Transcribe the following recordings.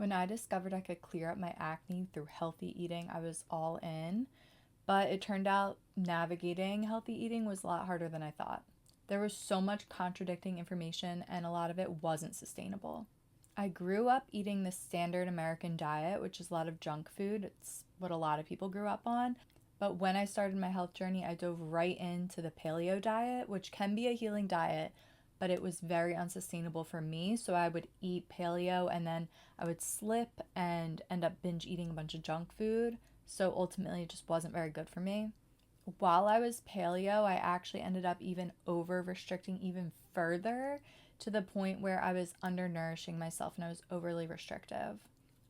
When I discovered I could clear up my acne through healthy eating, I was all in. But it turned out navigating healthy eating was a lot harder than I thought. There was so much contradicting information, and a lot of it wasn't sustainable. I grew up eating the standard American diet, which is a lot of junk food. It's what a lot of people grew up on. But when I started my health journey, I dove right into the paleo diet, which can be a healing diet, but it was very unsustainable for me. So I would eat paleo and then I would slip and end up binge eating a bunch of junk food. So ultimately, it just wasn't very good for me. While I was paleo, I actually ended up even over restricting even further to the point where I was undernourishing myself and I was overly restrictive.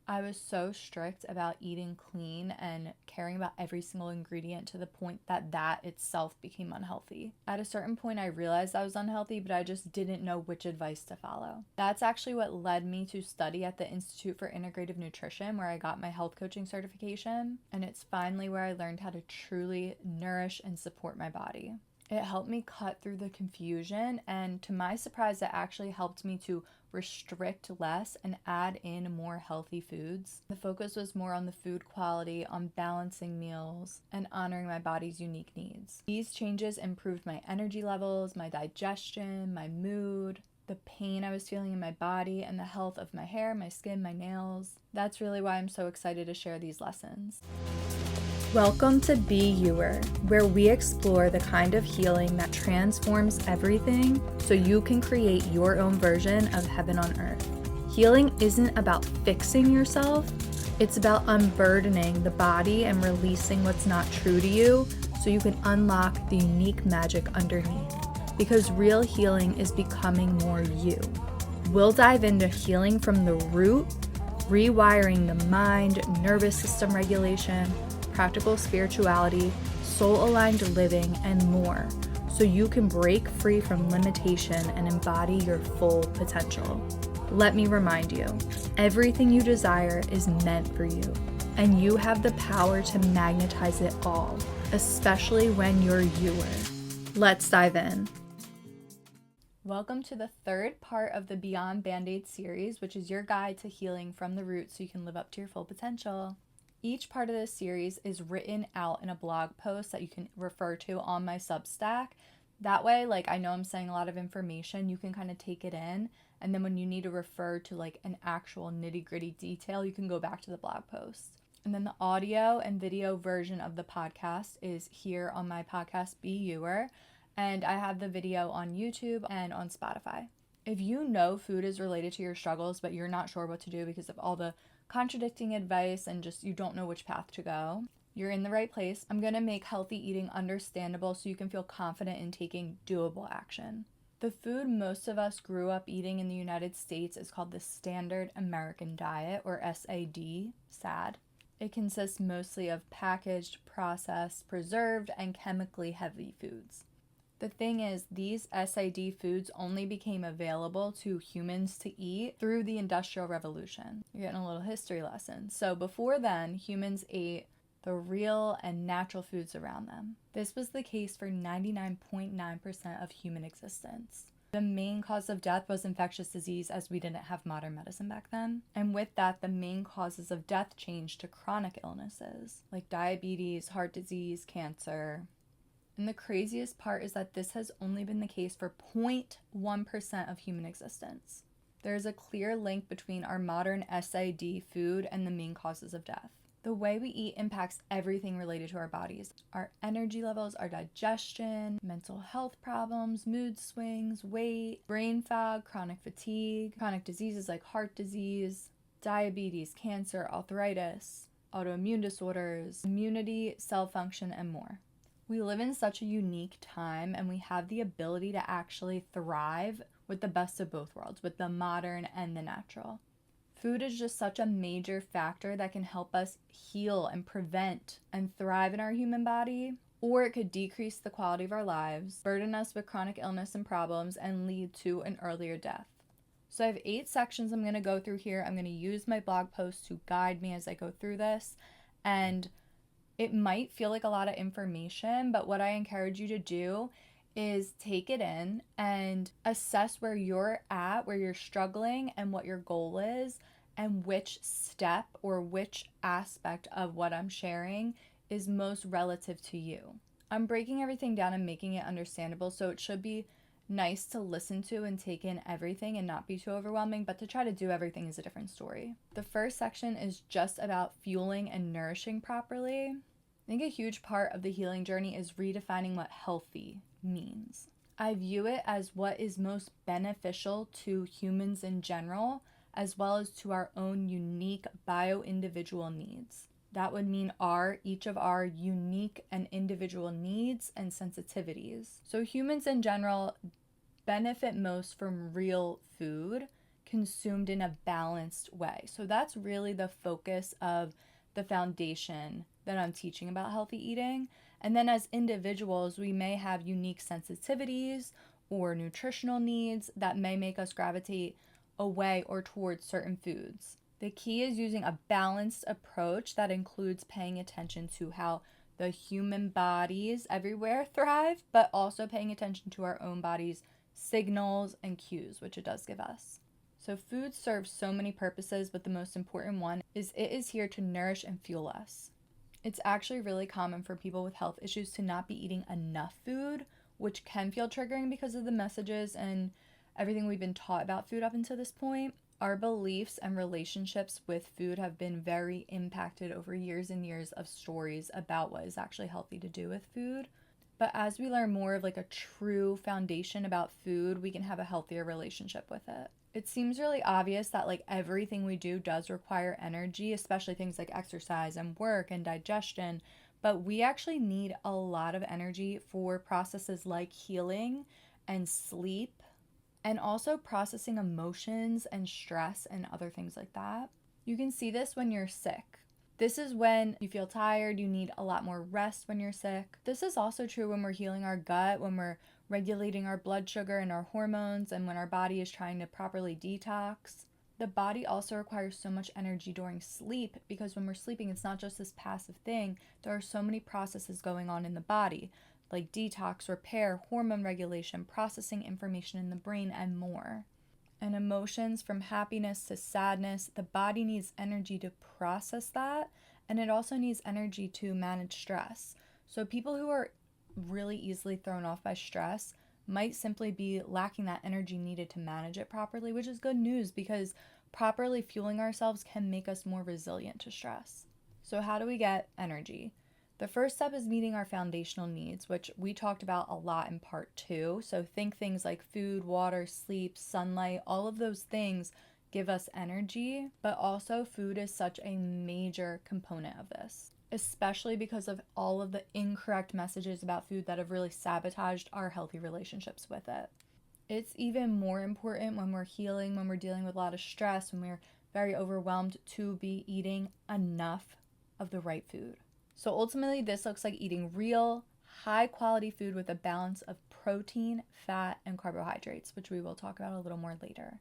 I was so strict about eating clean and caring about every single ingredient to the point that that itself became unhealthy. At a certain point, I realized I was unhealthy, but I just didn't know which advice to follow. That's actually what led me to study at the Institute for Integrative Nutrition, where I got my health coaching certification. And it's finally where I learned how to truly nourish and support my body. It helped me cut through the confusion, and to my surprise, it actually helped me to restrict less and add in more healthy foods. The focus was more on the food quality, on balancing meals, and honoring my body's unique needs. These changes improved my energy levels, my digestion, my mood, the pain I was feeling in my body, and the health of my hair, my skin, my nails. That's really why I'm so excited to share these lessons. Welcome to Be Youer, where we explore the kind of healing that transforms everything so you can create your own version of heaven on earth. Healing isn't about fixing yourself, it's about unburdening the body and releasing what's not true to you so you can unlock the unique magic underneath. Because real healing is becoming more you. We'll dive into healing from the root, rewiring the mind, nervous system regulation, practical spirituality, soul-aligned living, and more, so you can break free from limitation and embody your full potential. Let me remind you, everything you desire is meant for you, and you have the power to magnetize it all, especially when you're youer. Let's dive in. Welcome to the third part of the Beyond Band-Aid series, which is your guide to healing from the root so you can live up to your full potential. Each part of this series is written out in a blog post that you can refer to on my Substack. That way, I know I'm saying a lot of information, you can kind of take it in, and then when you need to refer to an actual nitty-gritty detail, you can go back to the blog post. And then the audio and video version of the podcast is here on my podcast, Be Youer, and I have the video on YouTube and on Spotify. If you know food is related to your struggles, but you're not sure what to do because of all the contradicting advice and just you don't know which path to go, you're in the right place. I'm going to make healthy eating understandable so you can feel confident in taking doable action. The food most of us grew up eating in the United States is called the Standard American Diet, or SAD, SAD. It consists mostly of packaged, processed, preserved, and chemically heavy foods. The thing is, these SID foods only became available to humans to eat through the Industrial Revolution. You're getting a little history lesson. So before then, humans ate the real and natural foods around them. This was the case for 99.9% of human existence. The main cause of death was infectious disease, as we didn't have modern medicine back then. And with that, the main causes of death changed to chronic illnesses like diabetes, heart disease, cancer. And the craziest part is that this has only been the case for 0.1% of human existence. There is a clear link between our modern SID food and the main causes of death. The way we eat impacts everything related to our bodies. Our energy levels, our digestion, mental health problems, mood swings, weight, brain fog, chronic fatigue, chronic diseases like heart disease, diabetes, cancer, arthritis, autoimmune disorders, immunity, cell function, and more. We live in such a unique time, and we have the ability to actually thrive with the best of both worlds, with the modern and the natural. Food is just such a major factor that can help us heal and prevent and thrive in our human body, or it could decrease the quality of our lives, burden us with chronic illness and problems, and lead to an earlier death. So I have 8 sections I'm going to go through here. I'm going to use my blog post to guide me as I go through this, and it might feel like a lot of information, but what I encourage you to do is take it in and assess where you're at, where you're struggling, and what your goal is, and which step or which aspect of what I'm sharing is most relative to you. I'm breaking everything down and making it understandable, so it should be nice to listen to and take in everything and not be too overwhelming, but to try to do everything is a different story. The first section is just about fueling and nourishing properly. I think a huge part of the healing journey is redefining what healthy means. I view it as what is most beneficial to humans in general, as well as to our own unique bio-individual needs. That would mean each of our unique and individual needs and sensitivities. So humans in general benefit most from real food consumed in a balanced way. So that's really the focus of the foundation that I'm teaching about healthy eating. And then as individuals, we may have unique sensitivities or nutritional needs that may make us gravitate away or towards certain foods. The key is using a balanced approach that includes paying attention to how the human bodies everywhere thrive, but also paying attention to our own body's signals and cues, which it does give us. So food serves so many purposes, but the most important one is it is here to nourish and fuel us. It's actually really common for people with health issues to not be eating enough food, which can feel triggering because of the messages and everything we've been taught about food up until this point. Our beliefs and relationships with food have been very impacted over years and years of stories about what is actually healthy to do with food. But as we learn more of like a true foundation about food, we can have a healthier relationship with it. It seems really obvious that like everything we do does require energy, especially things like exercise and work and digestion. But we actually need a lot of energy for processes like healing and sleep, and also processing emotions and stress and other things like that. You can see this when you're sick. This is when you feel tired, you need a lot more rest when you're sick. This is also true when we're healing our gut, when we're regulating our blood sugar and our hormones, and when our body is trying to properly detox. The body also requires so much energy during sleep because when we're sleeping, it's not just this passive thing. There are so many processes going on in the body, like detox, repair, hormone regulation, processing information in the brain, and more. And emotions, from happiness to sadness, the body needs energy to process that, and it also needs energy to manage stress. So people who are really easily thrown off by stress might simply be lacking that energy needed to manage it properly, which is good news because properly fueling ourselves can make us more resilient to stress. So how do we get energy? The first step is meeting our foundational needs, which we talked about a lot in part 2. So think things like food, water, sleep, sunlight, all of those things give us energy, but also food is such a major component of this, especially because of all of the incorrect messages about food that have really sabotaged our healthy relationships with it. It's even more important when we're healing, when we're dealing with a lot of stress, when we're very overwhelmed, to be eating enough of the right food. So ultimately, this looks like eating real, high-quality food with a balance of protein, fat, and carbohydrates, which we will talk about a little more later.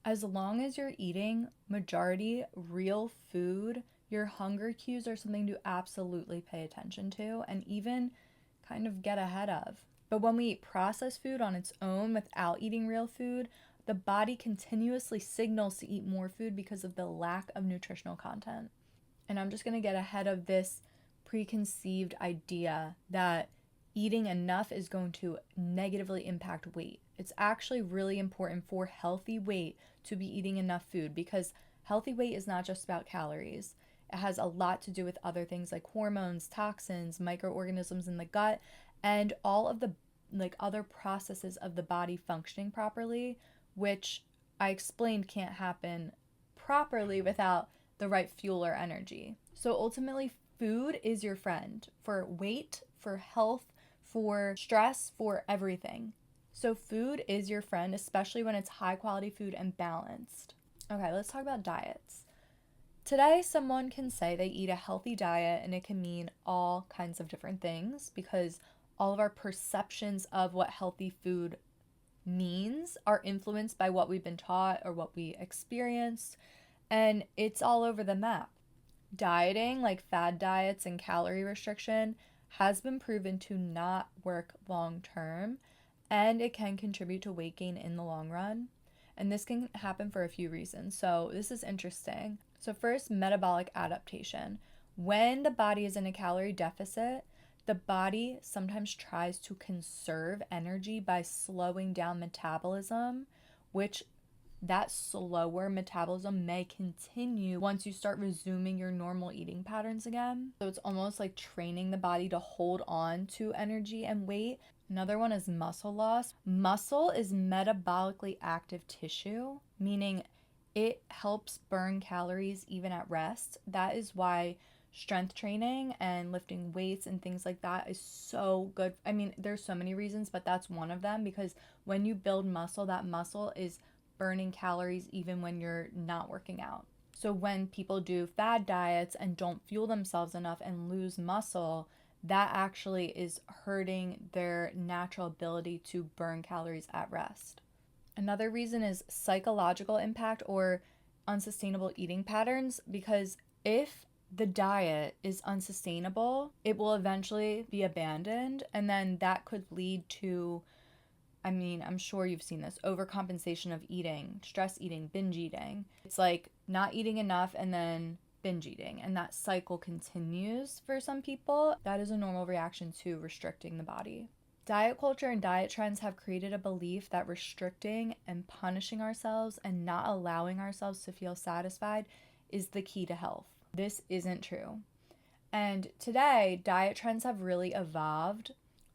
As long as you're eating majority real food, your hunger cues are something to absolutely pay attention to and even kind of get ahead of. But when we eat processed food on its own without eating real food, the body continuously signals to eat more food because of the lack of nutritional content. And I'm just going to get ahead of this preconceived idea that eating enough is going to negatively impact weight. It's actually really important for healthy weight to be eating enough food because healthy weight is not just about calories. It has a lot to do with other things like hormones, toxins, microorganisms in the gut, and all of the other processes of the body functioning properly, which I explained can't happen properly without the right fuel or energy. So ultimately, food is your friend for weight, for health, for stress, for everything. So food is your friend, especially when it's high quality food and balanced. Okay, let's talk about diets. Today, someone can say they eat a healthy diet and it can mean all kinds of different things because all of our perceptions of what healthy food means are influenced by what we've been taught or what we experienced, and it's all over the map. Dieting, like fad diets and calorie restriction, has been proven to not work long term, and it can contribute to weight gain in the long run. And this can happen for a few reasons. So this is interesting. So first, metabolic adaptation. When the body is in a calorie deficit, the body sometimes tries to conserve energy by slowing down metabolism, which that slower metabolism may continue once you start resuming your normal eating patterns again. So it's almost like training the body to hold on to energy and weight. Another one is muscle loss. Muscle is metabolically active tissue, meaning it helps burn calories even at rest. That is why strength training and lifting weights and things like that is so good. I mean, there's so many reasons, but that's one of them, because when you build muscle, that muscle is burning calories even when you're not working out. So when people do fad diets and don't fuel themselves enough and lose muscle, that actually is hurting their natural ability to burn calories at rest. Another reason is psychological impact or unsustainable eating patterns, because if the diet is unsustainable, it will eventually be abandoned, and then that could lead to, I mean, I'm sure you've seen this, overcompensation of eating, stress eating, binge eating. It's like not eating enough and then binge eating, and that cycle continues for some people. That is a normal reaction to restricting the body. Diet culture and diet trends have created a belief that restricting and punishing ourselves and not allowing ourselves to feel satisfied is the key to health. This isn't true. And today, diet trends have really evolved,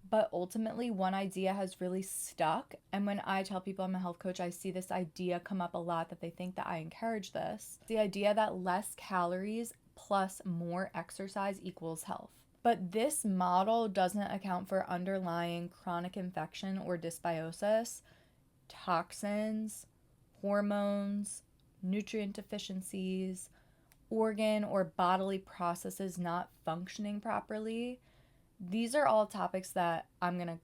but ultimately one idea has really stuck. And when I tell people I'm a health coach, I see this idea come up a lot, that they think that I encourage this. The idea that less calories plus more exercise equals health. But this model doesn't account for underlying chronic infection or dysbiosis, toxins, hormones, nutrient deficiencies, organ or bodily processes not functioning properly. These are all topics that I'm going to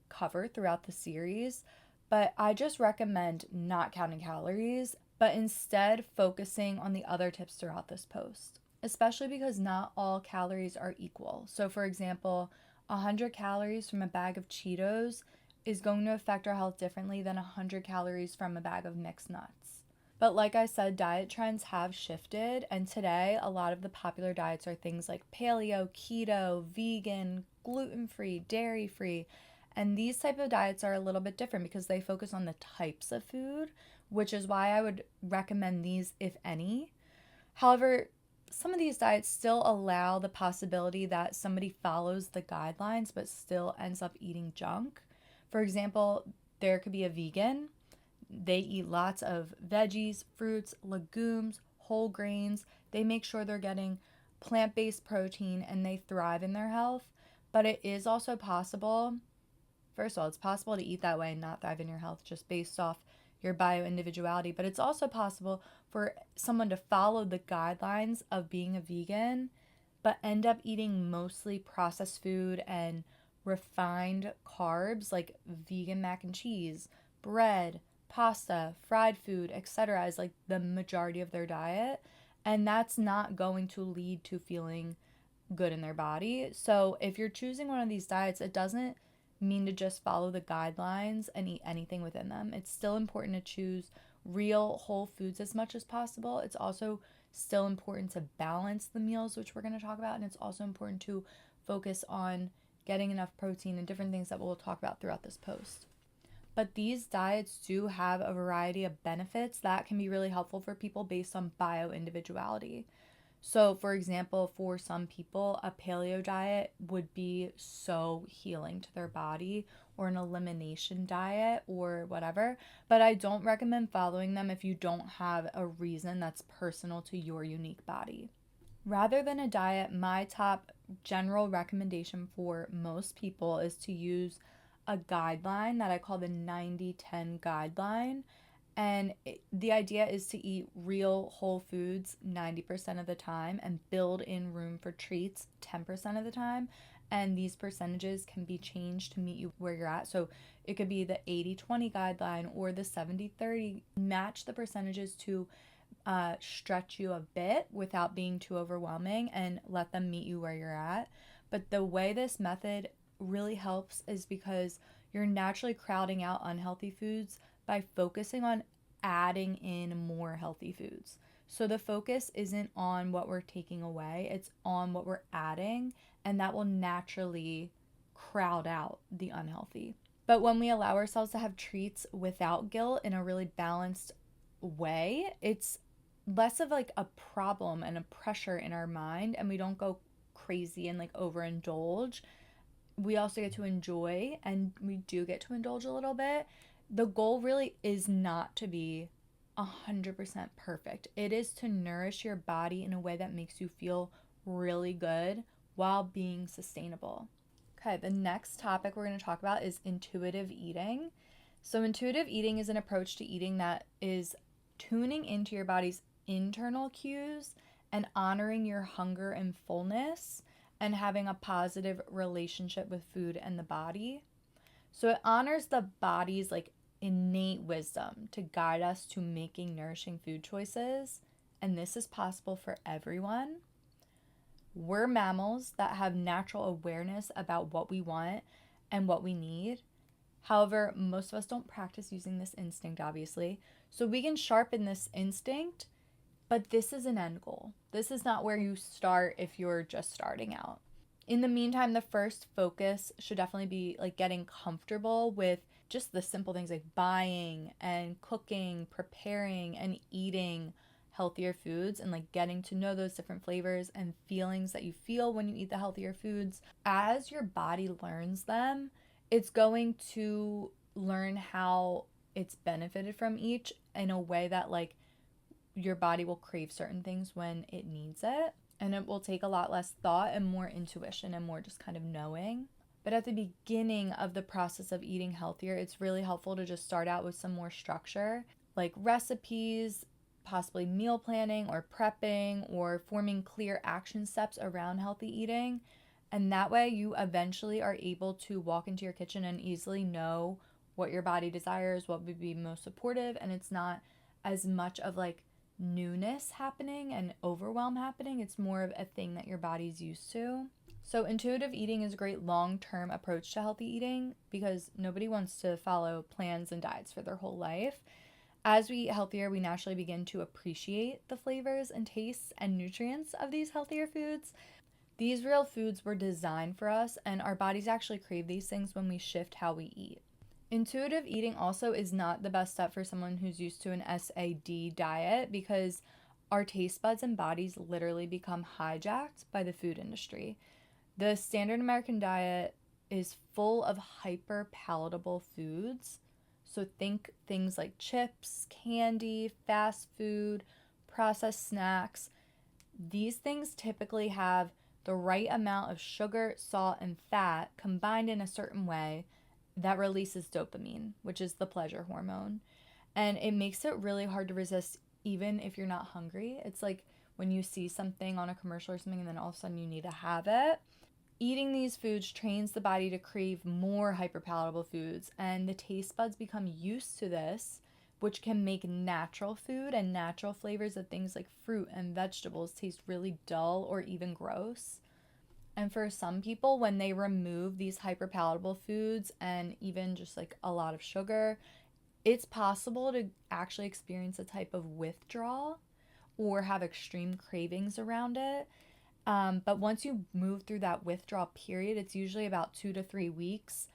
cover throughout the series, but I just recommend not counting calories, but instead focusing on the other tips throughout this post, especially because not all calories are equal. So for example, 100 calories from a bag of Cheetos is going to affect our health differently than 100 calories from a bag of mixed nuts. But like I said, diet trends have shifted, and today a lot of the popular diets are things like paleo, keto, vegan, gluten-free, dairy-free, and these type of diets are a little bit different because they focus on the types of food, which is why I would recommend these, if any. However, some of these diets still allow the possibility that somebody follows the guidelines but still ends up eating junk. For example, there could be a vegan. They eat lots of veggies, fruits, legumes, whole grains. They make sure they're getting plant-based protein and they thrive in their health. But it is also possible, first of all, it's possible to eat that way and not thrive in your health just based off your bio-individuality. But it's also possible for someone to follow the guidelines of being a vegan but end up eating mostly processed food and refined carbs like vegan mac and cheese, bread, pasta, fried food, etc. is like the majority of their diet, and that's not going to lead to feeling good in their body. So if you're choosing one of these diets, it doesn't mean to just follow the guidelines and eat anything within them. It's still important to choose real whole foods as much as possible. It's also still important to balance the meals, which we're going to talk about, and it's also important to focus on getting enough protein and different things that we'll talk about throughout this post. But these diets do have a variety of benefits that can be really helpful for people based on bio-individuality. So, for example, for some people, a paleo diet would be so healing to their body, or an elimination diet or whatever. But I don't recommend following them if you don't have a reason that's personal to your unique body. Rather than a diet, my top general recommendation for most people is to use a guideline that I call the 90-10 guideline. And the idea is to eat real whole foods 90% of the time and build in room for treats 10% of the time. And these percentages can be changed to meet you where you're at. So it could be the 80-20 guideline or the 70-30. Match the percentages to stretch you a bit without being too overwhelming and let them meet you where you're at. But the way this method really helps is because you're naturally crowding out unhealthy foods by focusing on adding in more healthy foods. So the focus isn't on what we're taking away, it's on what we're adding, and that will naturally crowd out the unhealthy. But when we allow ourselves to have treats without guilt in a really balanced way, it's less of like a problem and a pressure in our mind, and we don't go crazy and like overindulge. We also get to enjoy, and we do get to indulge a little bit. The goal really is not to be 100% perfect. It is to nourish your body in a way that makes you feel really good while being sustainable. Okay, the next topic we're going to talk about is intuitive eating. So, intuitive eating is an approach to eating that is tuning into your body's internal cues and honoring your hunger and fullness and having a positive relationship with food and the body. So, it honors the body's like innate wisdom to guide us to making nourishing food choices, and this is possible for everyone. We're mammals that have natural awareness about what we want and what we need. However, most of us don't practice using this instinct, obviously. So we can sharpen this instinct, but this is an end goal. This is not where you start if you're just starting out. In the meantime, the first focus should definitely be like getting comfortable with just the simple things like buying and cooking, preparing and eating healthier foods, and like getting to know those different flavors and feelings that you feel when you eat the healthier foods. As your body learns them, it's going to learn how it's benefited from each in a way that like your body will crave certain things when it needs it, and it will take a lot less thought and more intuition and more just kind of knowing. But at the beginning of the process of eating healthier, it's really helpful to just start out with some more structure, like recipes, possibly meal planning or prepping, or forming clear action steps around healthy eating. And that way you eventually are able to walk into your kitchen and easily know what your body desires, what would be most supportive, and it's not as much of like newness happening and overwhelm happening. It's more of a thing that your body's used to. So intuitive eating is a great long-term approach to healthy eating because nobody wants to follow plans and diets for their whole life. As we eat healthier, we naturally begin to appreciate the flavors and tastes and nutrients of these healthier foods. These real foods were designed for us, and our bodies actually crave these things when we shift how we eat. Intuitive eating also is not the best step for someone who's used to an SAD diet because our taste buds and bodies literally become hijacked by the food industry. The standard American diet is full of hyper palatable foods. So think things like chips, candy, fast food, processed snacks. These things typically have the right amount of sugar, salt, and fat combined in a certain way that releases dopamine, which is the pleasure hormone. And it makes it really hard to resist even if you're not hungry. It's like when you see something on a commercial or something and then all of a sudden you need to have it. Eating these foods trains the body to crave more hyperpalatable foods, and the taste buds become used to this, which can make natural food and natural flavors of things like fruit and vegetables taste really dull or even gross. And for some people, when they remove these hyperpalatable foods and even just like a lot of sugar, it's possible to actually experience a type of withdrawal or have extreme cravings around it. But once you move through that withdrawal period, it's usually about 2 to 3 weeks.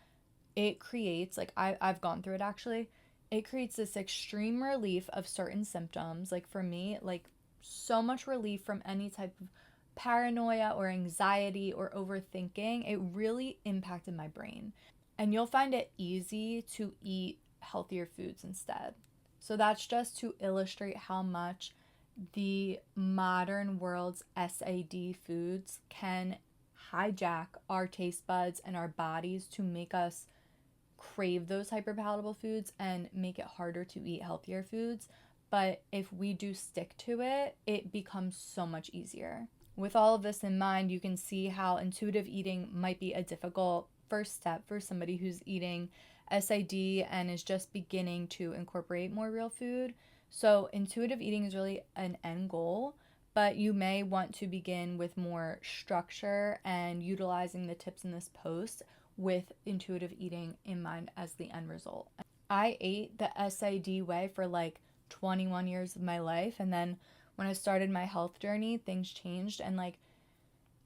It creates, like I've gone through it actually, it creates this extreme relief of certain symptoms. Like for me, like so much relief from any type of paranoia or anxiety or overthinking. It really impacted my brain. And you'll find it easy to eat healthier foods instead. So that's just to illustrate how much the modern world's SAD foods can hijack our taste buds and our bodies to make us crave those hyperpalatable foods and make it harder to eat healthier foods. But if we do stick to it, it becomes so much easier. With all of this in mind, you can see how intuitive eating might be a difficult first step for somebody who's eating SAD and is just beginning to incorporate more real food. So intuitive eating is really an end goal, but you may want to begin with more structure and utilizing the tips in this post with intuitive eating in mind as the end result. I ate the SAD way for like 21 years of my life. And then when I started my health journey, things changed. And like,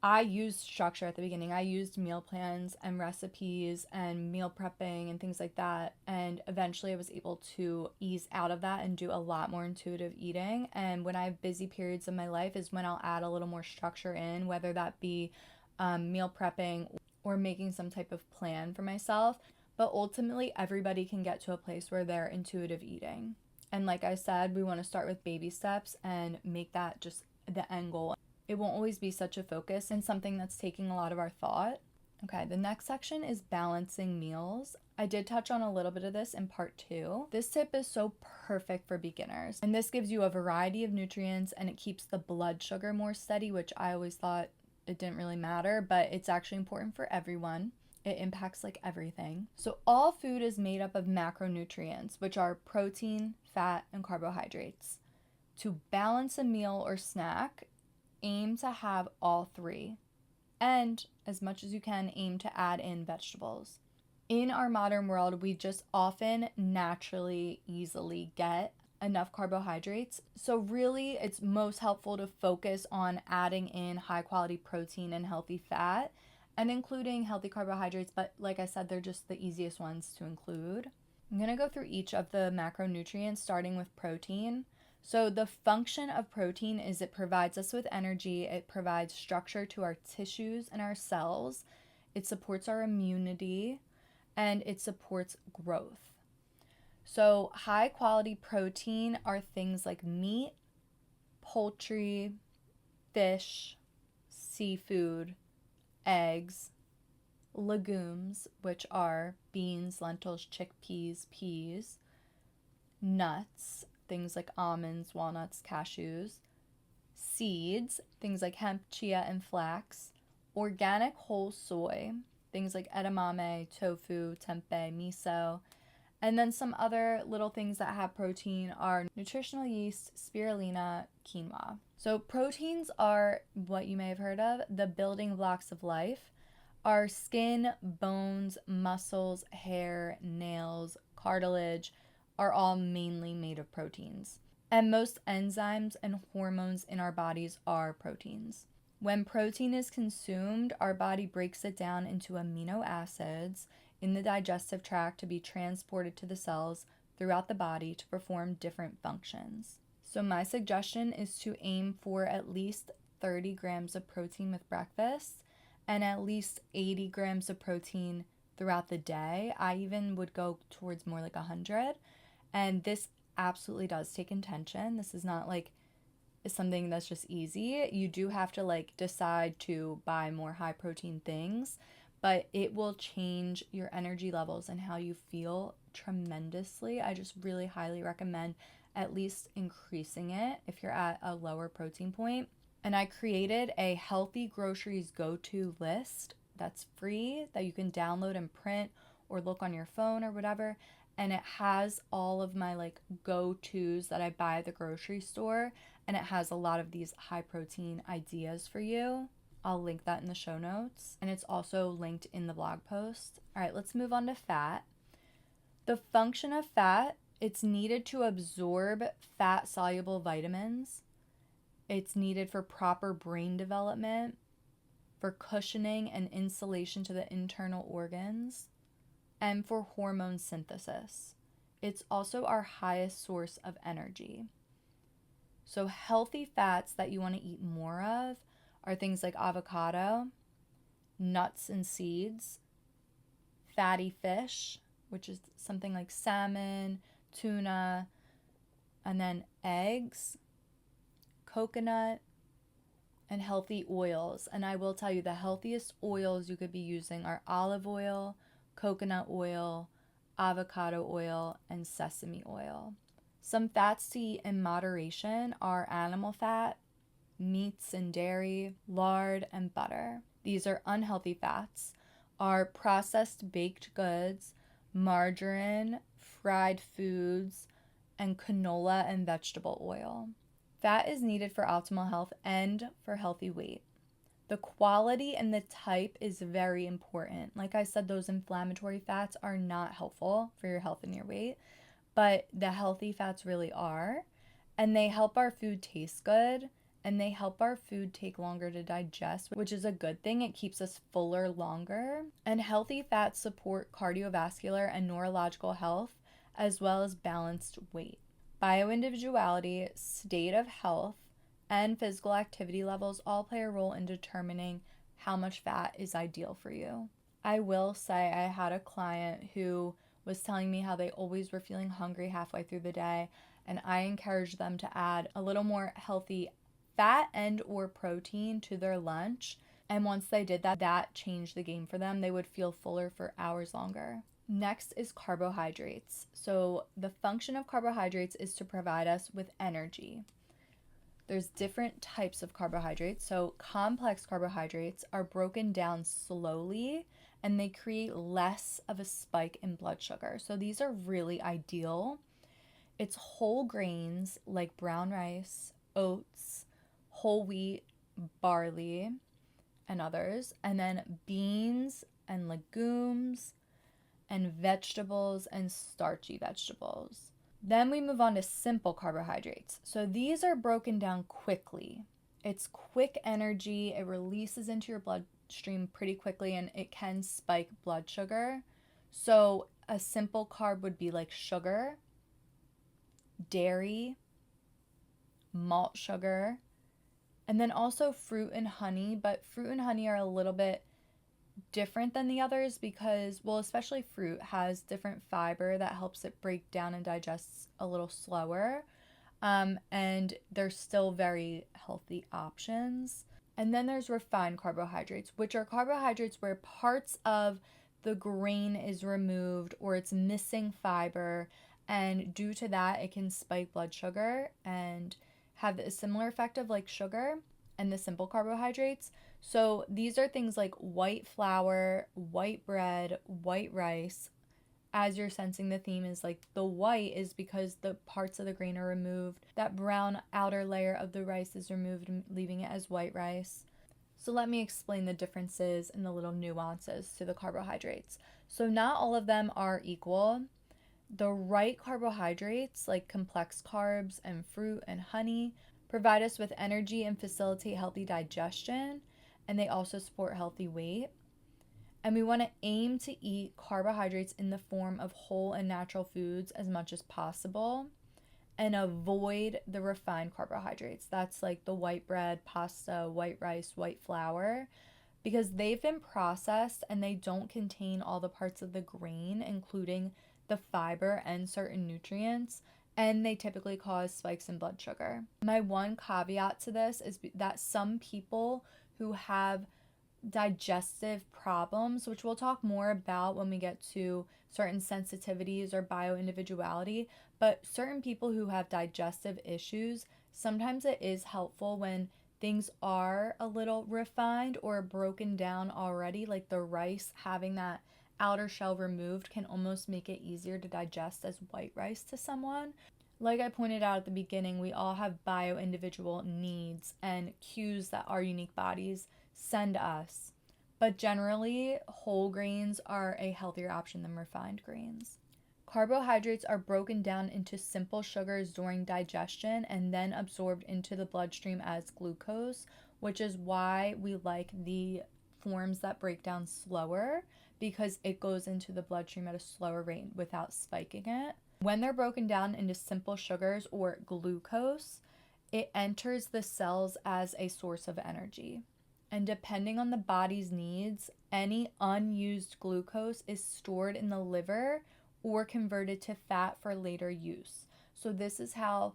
I used structure at the beginning. I used meal plans and recipes and meal prepping and things like that. And eventually I was able to ease out of that and do a lot more intuitive eating. And when I have busy periods of my life is when I'll add a little more structure in, whether that be meal prepping or making some type of plan for myself. But ultimately, everybody can get to a place where they're intuitive eating. And like I said, we want to start with baby steps and make that just the end goal. It won't always be such a focus and something that's taking a lot of our thought. Okay, the next section is balancing meals. I did touch on a little bit of this in part 2. This tip is so perfect for beginners. And this gives you a variety of nutrients and it keeps the blood sugar more steady, which I always thought it didn't really matter, but it's actually important for everyone. It impacts like everything. So all food is made up of macronutrients, which are protein, fat, and carbohydrates. To balance a meal or snack, aim to have all 3. And as much as you can, aim to add in vegetables. In our modern world, we just often naturally, easily get enough carbohydrates. So really, it's most helpful to focus on adding in high quality protein and healthy fat and including healthy carbohydrates. But like I said, they're just the easiest ones to include. I'm going to go through each of the macronutrients, starting with protein. So the function of protein is it provides us with energy, it provides structure to our tissues and our cells, it supports our immunity, and it supports growth. So high quality protein are things like meat, poultry, fish, seafood, eggs, legumes, which are beans, lentils, chickpeas, peas, nuts, things like almonds, walnuts, cashews, seeds, things like hemp, chia, and flax, organic whole soy, things like edamame, tofu, tempeh, miso, and then some other little things that have protein are nutritional yeast, spirulina, quinoa. So proteins are what you may have heard of, the building blocks of life. Our skin, bones, muscles, hair, nails, cartilage are all mainly made of proteins. And most enzymes and hormones in our bodies are proteins. When protein is consumed, our body breaks it down into amino acids in the digestive tract to be transported to the cells throughout the body to perform different functions. So my suggestion is to aim for at least 30 grams of protein with breakfast and at least 80 grams of protein throughout the day. I even would go towards more like 100. And this absolutely does take intention. This is not like something that's just easy. You do have to like decide to buy more high protein things, but it will change your energy levels and how you feel tremendously. I just really highly recommend at least increasing it if you're at a lower protein point. And I created a healthy groceries go-to list that's free that you can download and print or look on your phone or whatever. And it has all of my like go-tos that I buy at the grocery store. And it has a lot of these high protein ideas for you. I'll link that in the show notes. And it's also linked in the blog post. All right, let's move on to fat. The function of fat, it's needed to absorb fat-soluble vitamins. It's needed for proper brain development, for cushioning and insulation to the internal organs, and for hormone synthesis. It's also our highest source of energy. So healthy fats that you want to eat more of are things like avocado, nuts and seeds, fatty fish, which is something like salmon, tuna, and then eggs, coconut, and healthy oils. And I will tell you the healthiest oils you could be using are olive oil, coconut oil, avocado oil, and sesame oil. Some fats to eat in moderation are animal fat, meats and dairy, lard, and butter. These are unhealthy fats, are processed baked goods, margarine, fried foods, and canola and vegetable oil. Fat is needed for optimal health and for healthy weight. The quality and the type is very important. Like I said, those inflammatory fats are not helpful for your health and your weight, but the healthy fats really are. And they help our food taste good, and they help our food take longer to digest, which is a good thing. It keeps us fuller longer. And healthy fats support cardiovascular and neurological health, as well as balanced weight. Bioindividuality, state of health, and physical activity levels all play a role in determining how much fat is ideal for you. I will say I had a client who was telling me how they always were feeling hungry halfway through the day, and I encouraged them to add a little more healthy fat and or protein to their lunch. And once they did that, that changed the game for them. They would feel fuller for hours longer. Next is carbohydrates. So the function of carbohydrates is to provide us with energy. There's different types of carbohydrates. So complex carbohydrates are broken down slowly and they create less of a spike in blood sugar. So these are really ideal. It's whole grains like brown rice, oats, whole wheat, barley, and others, and then beans and legumes and vegetables and starchy vegetables. Then we move on to simple carbohydrates. So these are broken down quickly. It's quick energy, it releases into your bloodstream pretty quickly, and it can spike blood sugar. So a simple carb would be like sugar, dairy, malt sugar, and then also fruit and honey. But fruit and honey are a little bit different than the others because, well, especially fruit has different fiber that helps it break down and digest a little slower. And they're still very healthy options. And then there's refined carbohydrates, which are carbohydrates where parts of the grain is removed or it's missing fiber. And due to that, it can spike blood sugar and have a similar effect of like sugar and the simple carbohydrates. So these are things like white flour, white bread, white rice. As you're sensing, the theme is like the white is because the parts of the grain are removed. That brown outer layer of the rice is removed, leaving it as white rice. So let me explain the differences and the little nuances to the carbohydrates. So not all of them are equal. The right carbohydrates, like complex carbs and fruit and honey, provide us with energy and facilitate healthy digestion, and they also support healthy weight. And we want to aim to eat carbohydrates in the form of whole and natural foods as much as possible and avoid the refined carbohydrates. That's like the white bread, pasta, white rice, white flour, because they've been processed and they don't contain all the parts of the grain, including the fiber and certain nutrients, and they typically cause spikes in blood sugar. My one caveat to this is that some people who have digestive problems, which we'll talk more about when we get to certain sensitivities or bioindividuality, but certain people who have digestive issues, sometimes it is helpful when things are a little refined or broken down already, like the rice having that outer shell removed can almost make it easier to digest as white rice to someone. Like I pointed out at the beginning, we all have bio-individual needs and cues that our unique bodies send us. But generally, whole grains are a healthier option than refined grains. Carbohydrates are broken down into simple sugars during digestion and then absorbed into the bloodstream as glucose, which is why we like the forms that break down slower, because it goes into the bloodstream at a slower rate without spiking it. When they're broken down into simple sugars or glucose, it enters the cells as a source of energy. And depending on the body's needs, any unused glucose is stored in the liver or converted to fat for later use. So this is how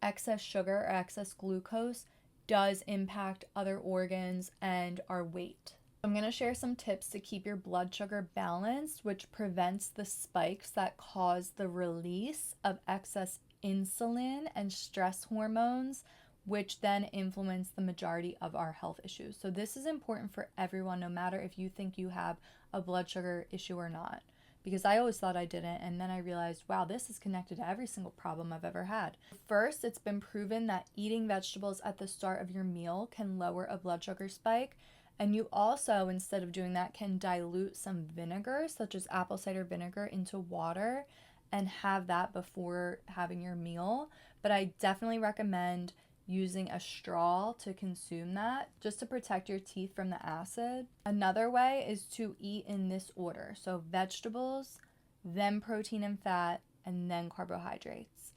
excess sugar or excess glucose does impact other organs and our weight. I'm going to share some tips to keep your blood sugar balanced, which prevents the spikes that cause the release of excess insulin and stress hormones, which then influence the majority of our health issues. So this is important for everyone, no matter if you think you have a blood sugar issue or not. Because I always thought I didn't, and then I realized, wow, this is connected to every single problem I've ever had. First, it's been proven that eating vegetables at the start of your meal can lower a blood sugar spike. And you also, instead of doing that, can dilute some vinegar, such as apple cider vinegar, into water and have that before having your meal. But I definitely recommend using a straw to consume that just to protect your teeth from the acid. Another way is to eat in this order. So vegetables, then protein and fat, and then carbohydrates.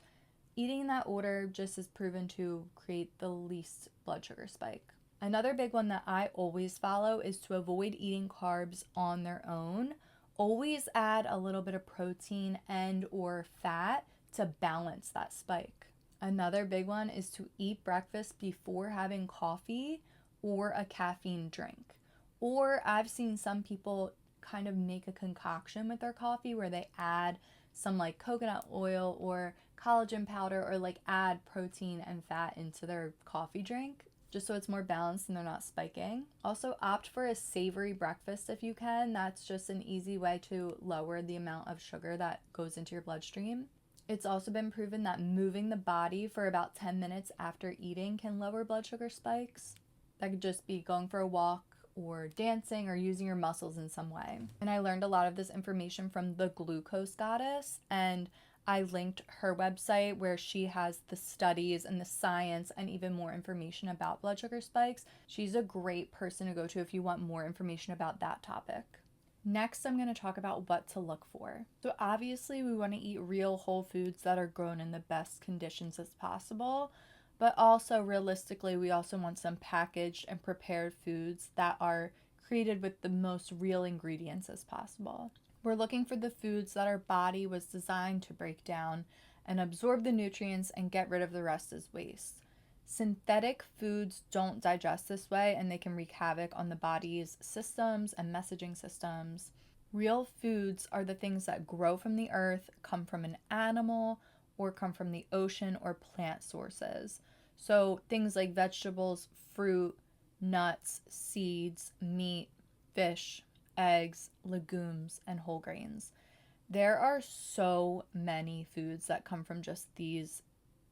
Eating in that order just is proven to create the least blood sugar spike. Another big one that I always follow is to avoid eating carbs on their own. Always add a little bit of protein and or fat to balance that spike. Another big one is to eat breakfast before having coffee or a caffeine drink. Or I've seen some people kind of make a concoction with their coffee where they add some like coconut oil or collagen powder or like add protein and fat into their coffee drink just so it's more balanced and they're not spiking. Also opt for a savory breakfast if you can. That's just an easy way to lower the amount of sugar that goes into your bloodstream. It's also been proven that moving the body for about 10 minutes after eating can lower blood sugar spikes. That could just be going for a walk or dancing or using your muscles in some way. And I learned a lot of this information from the Glucose Goddess, and I linked her website where she has the studies and the science and even more information about blood sugar spikes. She's a great person to go to if you want more information about that topic. Next, I'm going to talk about what to look for. So obviously we want to eat real whole foods that are grown in the best conditions as possible, but also realistically, we also want some packaged and prepared foods that are created with the most real ingredients as possible. We're looking for the foods that our body was designed to break down and absorb the nutrients and get rid of the rest as waste. Synthetic foods don't digest this way and they can wreak havoc on the body's systems and messaging systems. Real foods are the things that grow from the earth, come from an animal, or come from the ocean or plant sources. So things like vegetables, fruit, nuts, seeds, meat, fish, eggs, legumes, and whole grains. There are so many foods that come from just these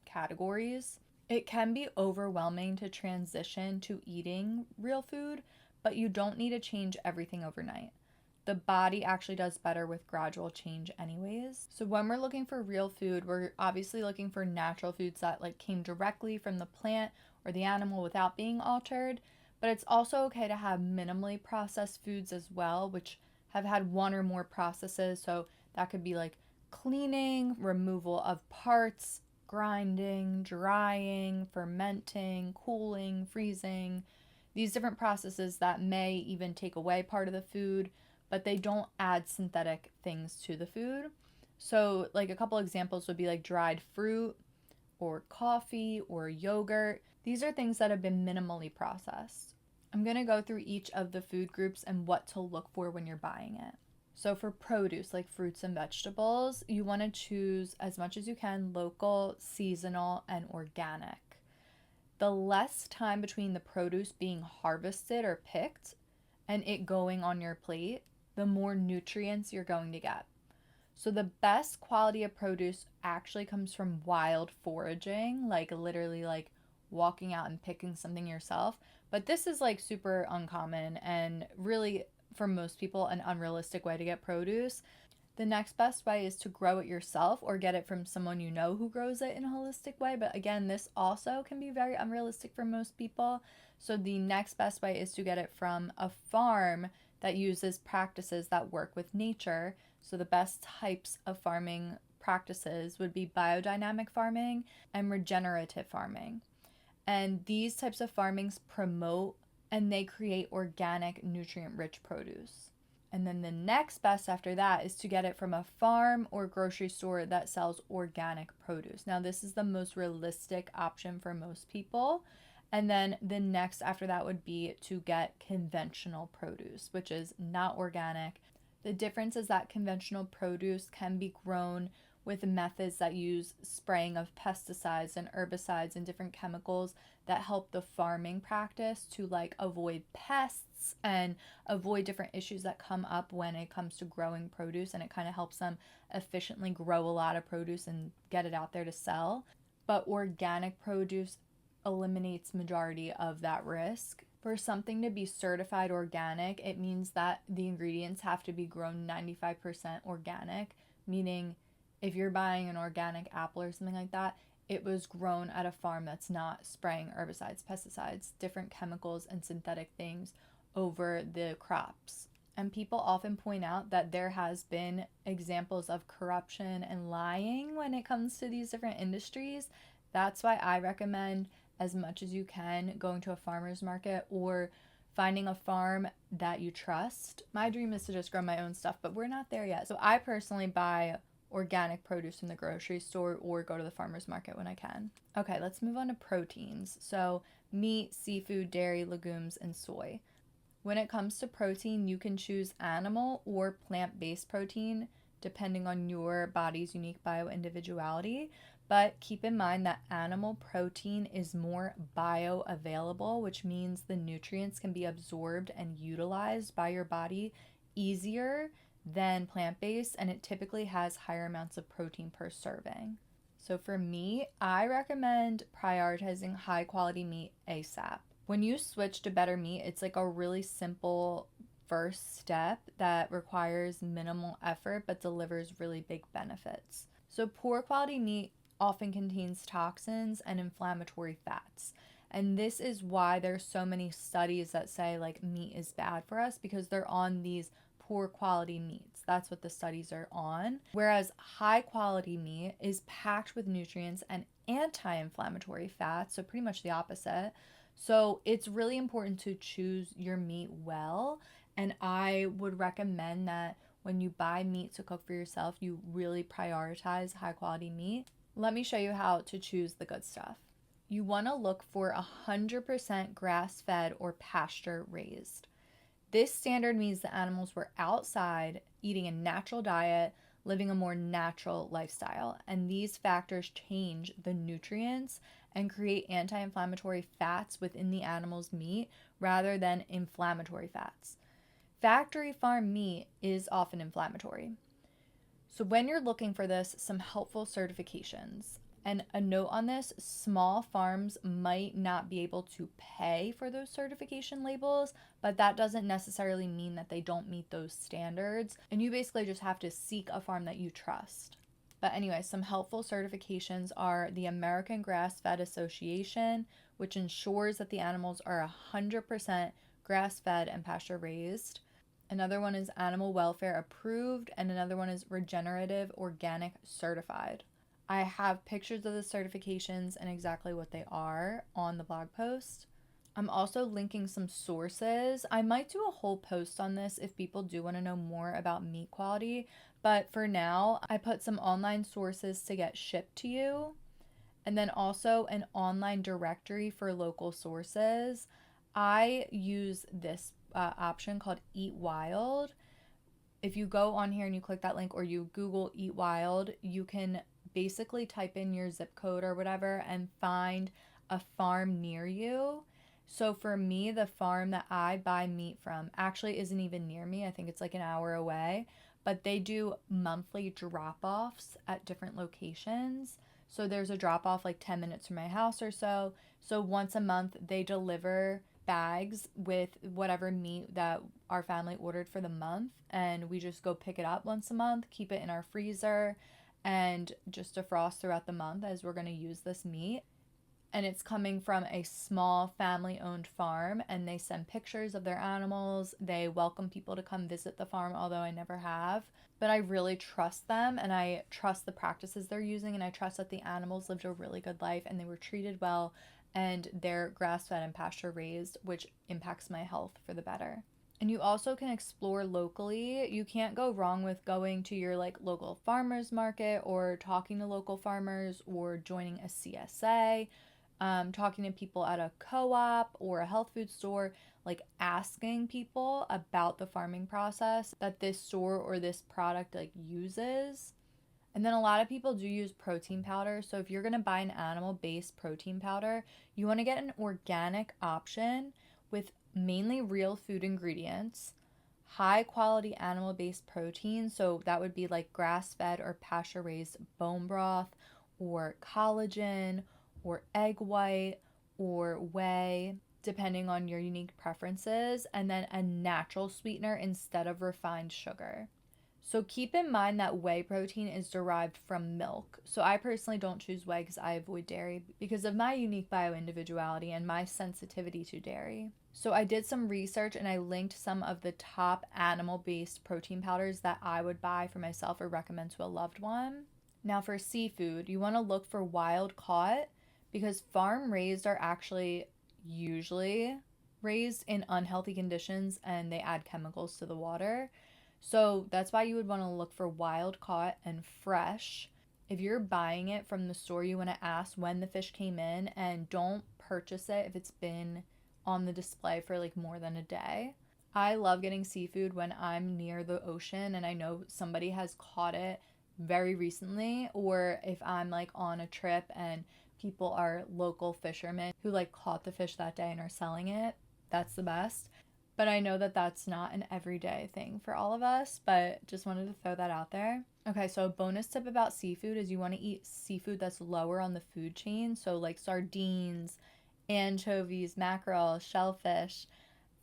categories. It can be overwhelming to transition to eating real food, but you don't need to change everything overnight. The body actually does better with gradual change anyways. So when we're looking for real food, we're obviously looking for natural foods that like came directly from the plant or the animal without being altered. But it's also okay to have minimally processed foods as well, which have had one or more processes. So that could be like cleaning, removal of parts, grinding, drying, fermenting, cooling, freezing. These different processes that may even take away part of the food, but they don't add synthetic things to the food. So like a couple examples would be like dried fruit or coffee or yogurt. These are things that have been minimally processed. I'm going to go through each of the food groups and what to look for when you're buying it. So for produce, like fruits and vegetables, you want to choose as much as you can local, seasonal, and organic. The less time between the produce being harvested or picked and it going on your plate, the more nutrients you're going to get. So the best quality of produce actually comes from wild foraging, like literally like walking out and picking something yourself. But this is like super uncommon and really for most people an unrealistic way to get produce. The next best way is to grow it yourself or get it from someone you know who grows it in a holistic way. But again, this also can be very unrealistic for most people. So the next best way is to get it from a farm that uses practices that work with nature. So the best types of farming practices would be biodynamic farming and regenerative farming. And these types of farmings promote and they create organic, nutrient-rich produce. And then the next best after that is to get it from a farm or grocery store that sells organic produce. Now, this is the most realistic option for most people. And then the next after that would be to get conventional produce, which is not organic. The difference is that conventional produce can be grown with methods that use spraying of pesticides and herbicides and different chemicals that help the farming practice to like avoid pests and avoid different issues that come up when it comes to growing produce, and it kind of helps them efficiently grow a lot of produce and get it out there to sell. But organic produce eliminates majority of that risk. For something to be certified organic, it means that the ingredients have to be grown 95% organic, meaning If you're buying an organic apple or something like that, it was grown at a farm that's not spraying herbicides, pesticides, different chemicals, and synthetic things over the crops. And people often point out that there has been examples of corruption and lying when it comes to these different industries. That's why I recommend, as much as you can, going to a farmer's market or finding a farm that you trust. My dream is to just grow my own stuff, but we're not there yet. So I personally buy organic produce from the grocery store or go to the farmer's market when I can. Okay, let's move on to proteins. So meat, seafood, dairy, legumes, and soy. When it comes to protein, you can choose animal or plant-based protein depending on your body's unique bioindividuality. But keep in mind that animal protein is more bioavailable, which means the nutrients can be absorbed and utilized by your body easier than plant-based, and it typically has higher amounts of protein per serving. So for me, I recommend prioritizing high quality meat ASAP. When you switch to better meat, it's like a really simple first step that requires minimal effort but delivers really big benefits. So poor quality meat often contains toxins and inflammatory fats. And this is why there's so many studies that say like meat is bad for us, because they're on these poor quality meats. That's what the studies are on. Whereas high quality meat is packed with nutrients and anti-inflammatory fats, so pretty much the opposite. So it's really important to choose your meat well. And I would recommend that when you buy meat to cook for yourself, you really prioritize high quality meat. Let me show you how to choose the good stuff. You want to look for 100% grass-fed or pasture-raised. This standard means the animals were outside, eating a natural diet, living a more natural lifestyle. And these factors change the nutrients and create anti-inflammatory fats within the animal's meat rather than inflammatory fats. Factory farm meat is often inflammatory. So when you're looking for this, some helpful certifications. And a note on this, small farms might not be able to pay for those certification labels, but that doesn't necessarily mean that they don't meet those standards. And you basically just have to seek a farm that you trust. But anyway, some helpful certifications are the American Grass-Fed Association, which ensures that the animals are 100% grass-fed and pasture-raised. Another one is Animal Welfare Approved, and another one is Regenerative Organic Certified. I have pictures of the certifications and exactly what they are on the blog post. I'm also linking some sources. I might do a whole post on this if people do want to know more about meat quality, but for now, I put some online sources to get shipped to you, and then also an online directory for local sources. I use this option called Eat Wild. If you go on here and you click that link or you Google Eat Wild, you can basically type in your zip code or whatever and find a farm near you. So for me, the farm that I buy meat from actually isn't even near me. I think it's like an hour away, but they do monthly drop-offs at different locations. So there's a drop-off like 10 minutes from my house or so. So once a month, they deliver bags with whatever meat that our family ordered for the month, and we just go pick it up once a month, keep it in our freezer, and just defrost throughout the month as we're going to use this meat. And it's coming from a small family-owned farm, and they send pictures of their animals. They welcome people to come visit the farm, although I never have. But I really trust them, and I trust the practices they're using, and I trust that the animals lived a really good life and they were treated well, and they're grass-fed and pasture-raised, which impacts my health for the better. And you also can explore locally. You can't go wrong with going to your like local farmers market or talking to local farmers or joining a CSA, talking to people at a co-op or a health food store, like asking people about the farming process that this store or this product like uses. And then a lot of people do use protein powder. So if you're going to buy an animal-based protein powder, you want to get an organic option with mainly real food ingredients, high quality animal-based protein. So that would be like grass-fed or pasture-raised bone broth or collagen or egg white or whey, depending on your unique preferences, and then a natural sweetener instead of refined sugar. So keep in mind that whey protein is derived from milk. So I personally don't choose whey because I avoid dairy because of my unique bioindividuality and my sensitivity to dairy. So I did some research and I linked some of the top animal-based protein powders that I would buy for myself or recommend to a loved one. Now for seafood, you want to look for wild caught because farm raised are actually usually raised in unhealthy conditions and they add chemicals to the water. So that's why you would want to look for wild caught and fresh. If you're buying it from the store, you want to ask when the fish came in and don't purchase it if it's been on the display for like more than a day. I love getting seafood when I'm near the ocean and I know somebody has caught it very recently, or if I'm like on a trip and people are local fishermen who like caught the fish that day and are selling it. That's the best. But I know that that's not an everyday thing for all of us, but just wanted to throw that out there. Okay, so a bonus tip about seafood is you want to eat seafood that's lower on the food chain. So like sardines, anchovies, mackerel, shellfish,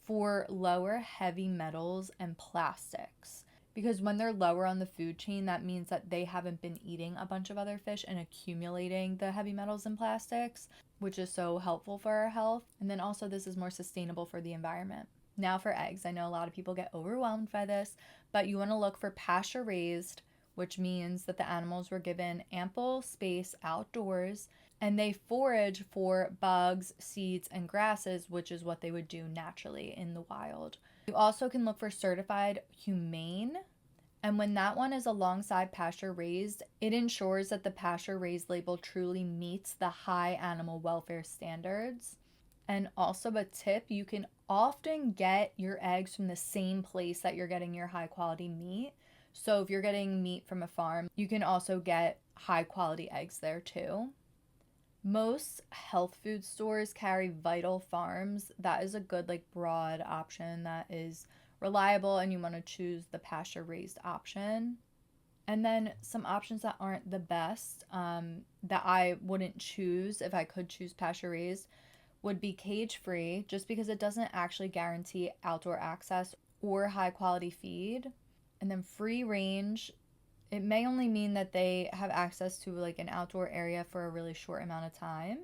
for lower heavy metals and plastics. Because when they're lower on the food chain, that means that they haven't been eating a bunch of other fish and accumulating the heavy metals and plastics, which is so helpful for our health. And then also this is more sustainable for the environment. Now for eggs, I know a lot of people get overwhelmed by this, but you want to look for pasture raised, which means that the animals were given ample space outdoors and they forage for bugs, seeds, and grasses, which is what they would do naturally in the wild. You also can look for certified humane, and when that one is alongside pasture raised, it ensures that the pasture raised label truly meets the high animal welfare standards. And also a tip, you can often get your eggs from the same place that you're getting your high quality meat. So if you're getting meat from a farm, you can also get high quality eggs there too. Most health food stores carry Vital Farms. That is a good like broad option that is reliable, and you want to choose the pasture raised option. And then some options that aren't the best, that I wouldn't choose if I could choose pasture raised, would be cage free, just because it doesn't actually guarantee outdoor access or high quality feed. And then free range, it may only mean that they have access to like an outdoor area for a really short amount of time.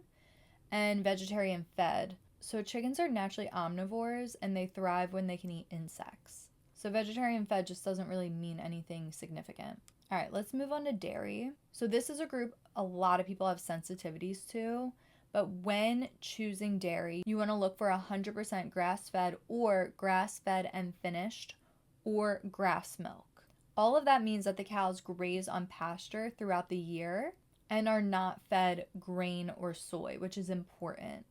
And vegetarian fed. So chickens are naturally omnivores and they thrive when they can eat insects. So vegetarian fed just doesn't really mean anything significant. All right, let's move on to dairy. So this is a group a lot of people have sensitivities to. But when choosing dairy, you want to look for 100% grass-fed or grass-fed and finished or grass milk. All of that means that the cows graze on pasture throughout the year and are not fed grain or soy, which is important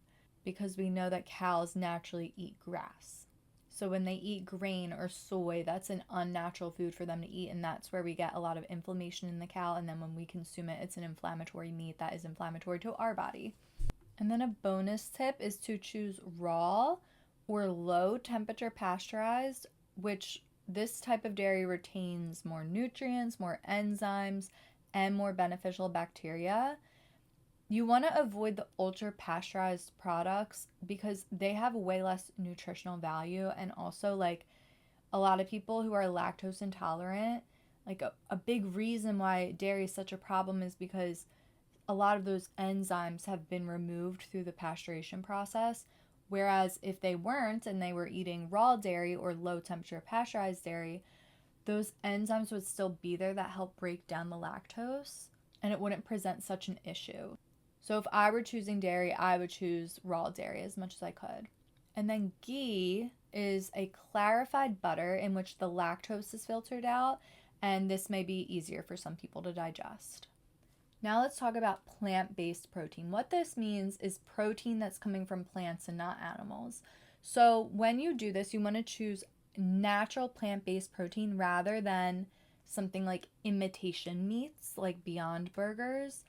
because we know that cows naturally eat grass. So when they eat grain or soy, that's an unnatural food for them to eat, and that's where we get a lot of inflammation in the cow, and then when we consume it, it's an inflammatory meat that is inflammatory to our body. And then a bonus tip is to choose raw or low temperature pasteurized, which this type of dairy retains more nutrients, more enzymes, and more beneficial bacteria. You want to avoid the ultra pasteurized products because they have way less nutritional value, and also like a lot of people who are lactose intolerant, like a big reason why dairy is such a problem is because a lot of those enzymes have been removed through the pasteurization process. Whereas if they weren't and they were eating raw dairy or low temperature pasteurized dairy, those enzymes would still be there that help break down the lactose and it wouldn't present such an issue. So if I were choosing dairy, I would choose raw dairy as much as I could. And then ghee is a clarified butter in which the lactose is filtered out, and this may be easier for some people to digest. Now let's talk about plant-based protein. What this means is protein that's coming from plants and not animals. So when you do this, you want to choose natural plant-based protein rather than something like imitation meats, like Beyond Burgers,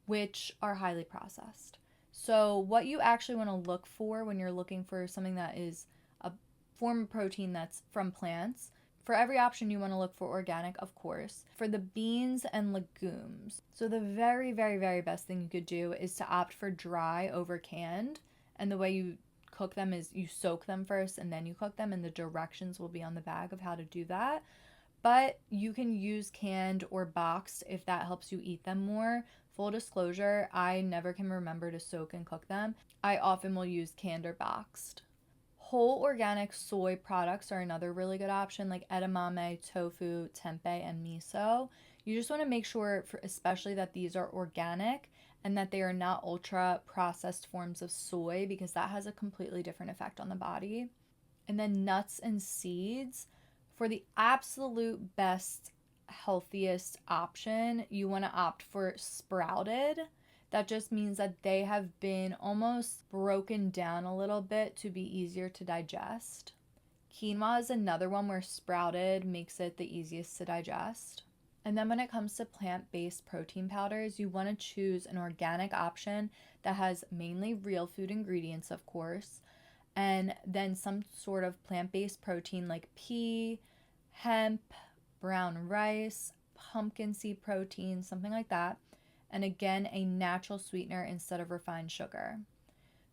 which are highly processed. So what you actually want to look for when you're looking for something that is a form of protein that's from plants, for every option, you want to look for organic, of course. For the beans and legumes, so the very, very, very best thing you could do is to opt for dry over canned. And the way you cook them is you soak them first and then you cook them, and the directions will be on the bag of how to do that. but you can use canned or boxed if that helps you eat them more. Full disclosure, I never can remember to soak and cook them. I often will use canned or boxed. Whole organic soy products are another really good option, like edamame, tofu, tempeh, and miso. You just want to make sure, especially that these are organic and that they are not ultra processed forms of soy, because that has a completely different effect on the body. And then nuts and seeds. For the absolute best, healthiest option, you want to opt for sprouted. That just means that they have been almost broken down a little bit to be easier to digest. Quinoa is another one where sprouted makes it the easiest to digest. And then when it comes to plant-based protein powders, you want to choose an organic option that has mainly real food ingredients, of course, and then some sort of plant-based protein like pea, hemp, brown rice, pumpkin seed protein, something like that. And again, a natural sweetener instead of refined sugar.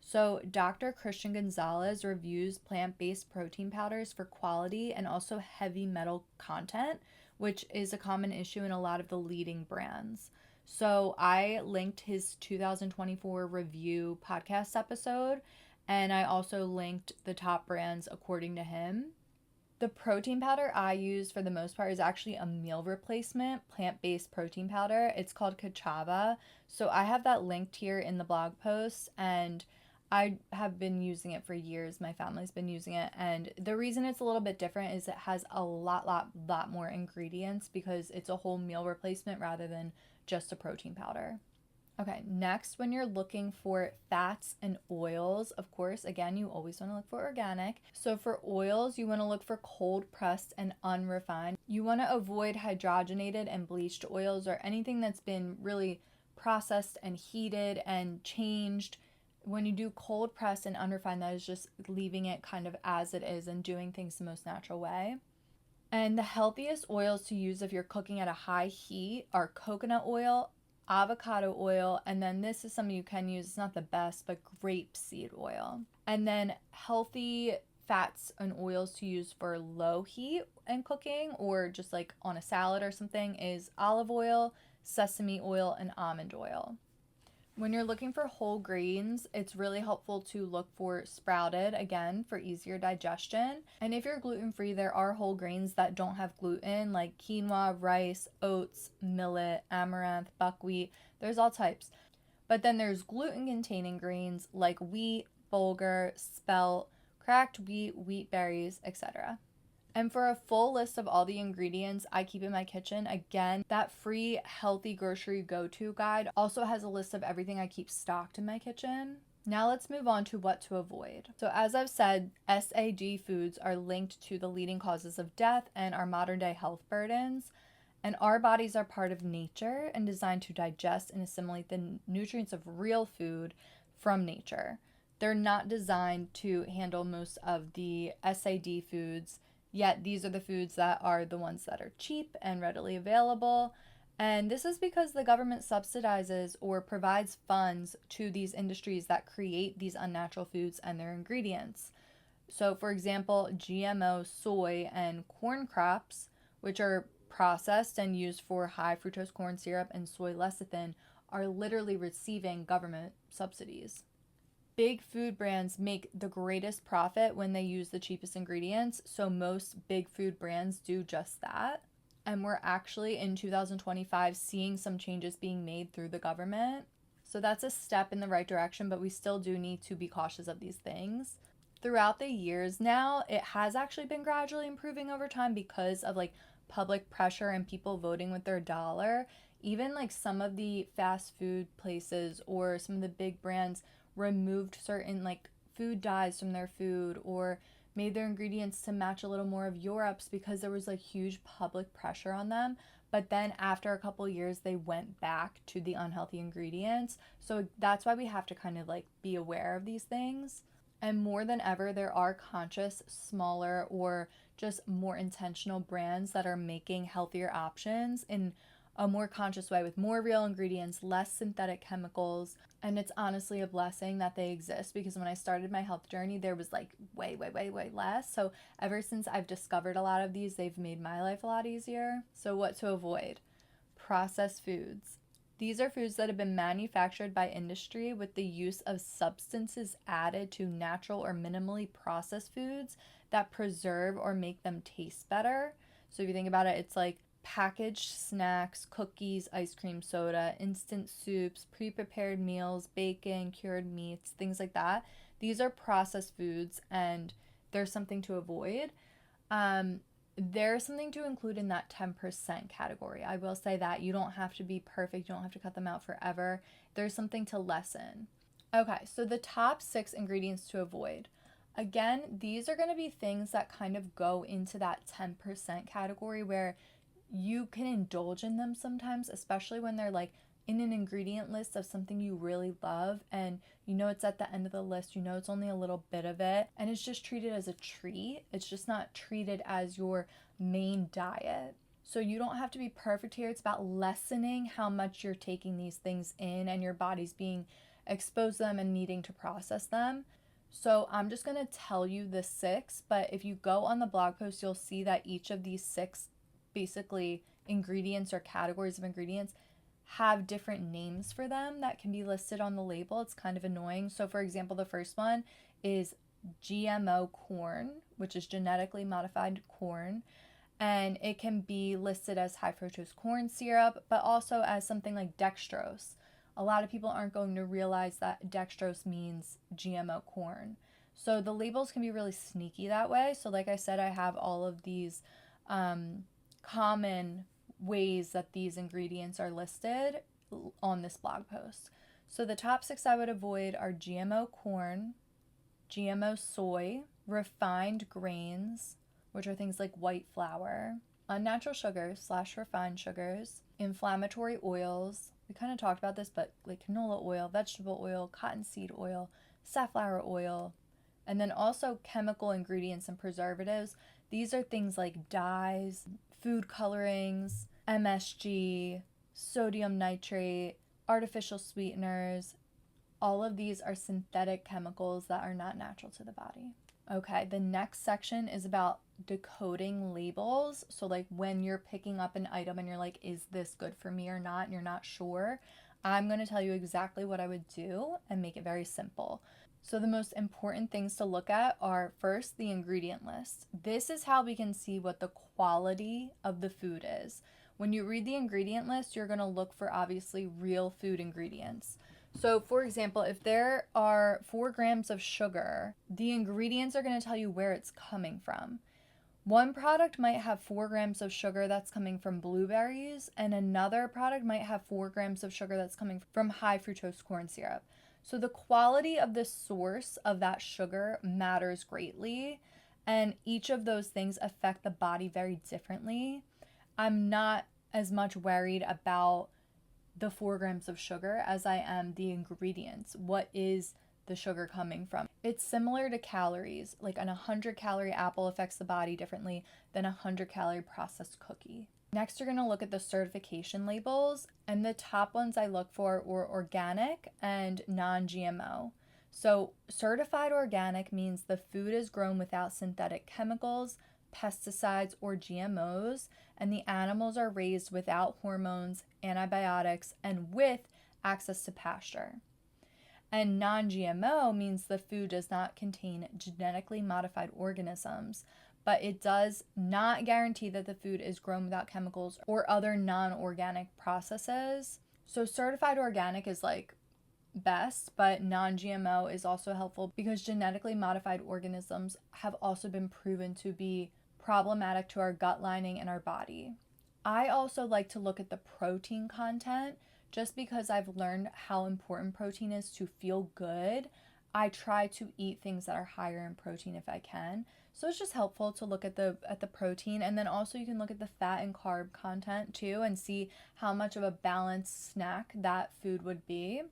So, Dr. Christian Gonzalez reviews plant-based protein powders for quality and also heavy metal content, which is a common issue in a lot of the leading brands. So, I linked his 2024 review podcast episode, and I also linked the top brands according to him. The protein powder I use for the most part is actually a meal replacement plant-based protein powder. It's called Kachava. So I have that linked here in the blog post, and I have been using it for years. My family's been using it, and the reason it's a little bit different is it has a lot more ingredients because it's a whole meal replacement rather than just a protein powder. Okay, next, when you're looking for fats and oils, of course, again, you always want to look for organic. So for oils, you want to look for cold pressed and unrefined. You want to avoid hydrogenated and bleached oils or anything that's been really processed and heated and changed. When you do cold pressed and unrefined, that is just leaving it kind of as it is and doing things the most natural way. And the healthiest oils to use if you're cooking at a high heat are coconut oil, avocado oil, and then this is something you can use. It's not the best, but grapeseed oil. And then healthy fats and oils to use for low heat and cooking or just like on a salad or something is olive oil, sesame oil, and almond oil. When you're looking for whole grains, it's really helpful to look for sprouted, again, for easier digestion. And if you're gluten-free, there are whole grains that don't have gluten, like quinoa, rice, oats, millet, amaranth, buckwheat. There's all types. But then there's gluten-containing grains like wheat, bulgur, spelt, cracked wheat, wheat berries, etc. And for a full list of all the ingredients I keep in my kitchen, again, that free healthy grocery go-to guide also has a list of everything I keep stocked in my kitchen. Now let's move on to what to avoid. So as I've said, SAD foods are linked to the leading causes of death and our modern day health burdens. And our bodies are part of nature and designed to digest and assimilate the nutrients of real food from nature. They're not designed to handle most of the SAD foods. Yet these are the foods that are the ones that are cheap and readily available. And this is because the government subsidizes or provides funds to these industries that create these unnatural foods and their ingredients. So, for example, GMO soy and corn crops, which are processed and used for high fructose corn syrup and soy lecithin, are literally receiving government subsidies. Big food brands make the greatest profit when they use the cheapest ingredients, so most big food brands do just that. And we're actually in 2025 seeing some changes being made through the government. So that's a step in the right direction, but we still do need to be cautious of these things. Throughout the years now, it has actually been gradually improving over time because of like public pressure and people voting with their dollar. Even like some of the fast food places or some of the big brands removed certain like food dyes from their food or made their ingredients to match a little more of Europe's because there was like huge public pressure on them. But then after a couple years, they went back to the unhealthy ingredients. So that's why we have to kind of like be aware of these things. And more than ever, there are conscious, smaller, or just more intentional brands that are making healthier options in a more conscious way with more real ingredients, less synthetic chemicals. And it's honestly a blessing that they exist, because when I started my health journey, there was like way less. So ever since I've discovered a lot of these, they've made my life a lot easier. So what to avoid? Processed foods. These are foods that have been manufactured by industry with the use of substances added to natural or minimally processed foods that preserve or make them taste better. So if you think about it, it's like packaged snacks, cookies, ice cream, soda, instant soups, pre-prepared meals, bacon, cured meats, things like that. These are processed foods, and there's something to avoid. There's something to include in that 10% category. I will say that you don't have to be perfect. You don't have to cut them out forever. There's something to lessen. Okay, so the top 6 ingredients to avoid. Again, these are going to be things that kind of go into that 10% category where you can indulge in them sometimes, especially when they're like in an ingredient list of something you really love, and you know it's at the end of the list, you know it's only a little bit of it, and it's just treated as a treat. It's just not treated as your main diet. So you don't have to be perfect here. It's about lessening how much you're taking these things in and your body's being exposed to them and needing to process them. So I'm just going to tell you the 6, but if you go on the blog post, you'll see that each of these 6 basically ingredients or categories of ingredients have different names for them that can be listed on the label. It's kind of annoying. So for example, the first one is GMO corn, which is genetically modified corn, and it can be listed as high fructose corn syrup, but also as something like dextrose. A lot of people aren't going to realize that dextrose means GMO corn. So the labels can be really sneaky that way. So like I said, I have all of these common ways that these ingredients are listed on this blog post. So the top 6 I would avoid are GMO corn, GMO soy, refined grains, which are things like white flour, unnatural sugars / refined sugars, inflammatory oils. We kind of talked about this, but like canola oil, vegetable oil, cottonseed oil, safflower oil, and then also chemical ingredients and preservatives. These are things like dyes, food colorings, MSG, sodium nitrate, artificial sweeteners. All of these are synthetic chemicals that are not natural to the body. Okay, the next section is about decoding labels. So like when you're picking up an item and you're like, is this good for me or not? And you're not sure. I'm going to tell you exactly what I would do and make it very simple. So the most important things to look at are first the ingredient list. This is how we can see what the quality of the food is. When you read the ingredient list, you're going to look for obviously real food ingredients. So for example, if there are 4 grams of sugar, the ingredients are going to tell you where it's coming from. One product might have 4 grams of sugar that's coming from blueberries, and another product might have 4 grams of sugar that's coming from high fructose corn syrup. So the quality of the source of that sugar matters greatly, and each of those things affect the body very differently. I'm not as much worried about the 4 grams of sugar as I am the ingredients. What is the sugar coming from? It's similar to calories. Like an 100-calorie apple affects the body differently than a 100-calorie processed cookie. Next, you're going to look at the certification labels, and the top ones I look for are organic and non-GMO. So certified organic means the food is grown without synthetic chemicals, pesticides, or GMOs, and the animals are raised without hormones, antibiotics, and with access to pasture. And non-GMO means the food does not contain genetically modified organisms, but it does not guarantee that the food is grown without chemicals or other non-organic processes. So certified organic is like best, but non-GMO is also helpful because genetically modified organisms have also been proven to be problematic to our gut lining and our body. I also like to look at the protein content just because I've learned how important protein is to feel good. I try to eat things that are higher in protein if I can. So it's just helpful to look at the protein, and then also you can look at the fat and carb content too and see how much of a balanced snack that food would be.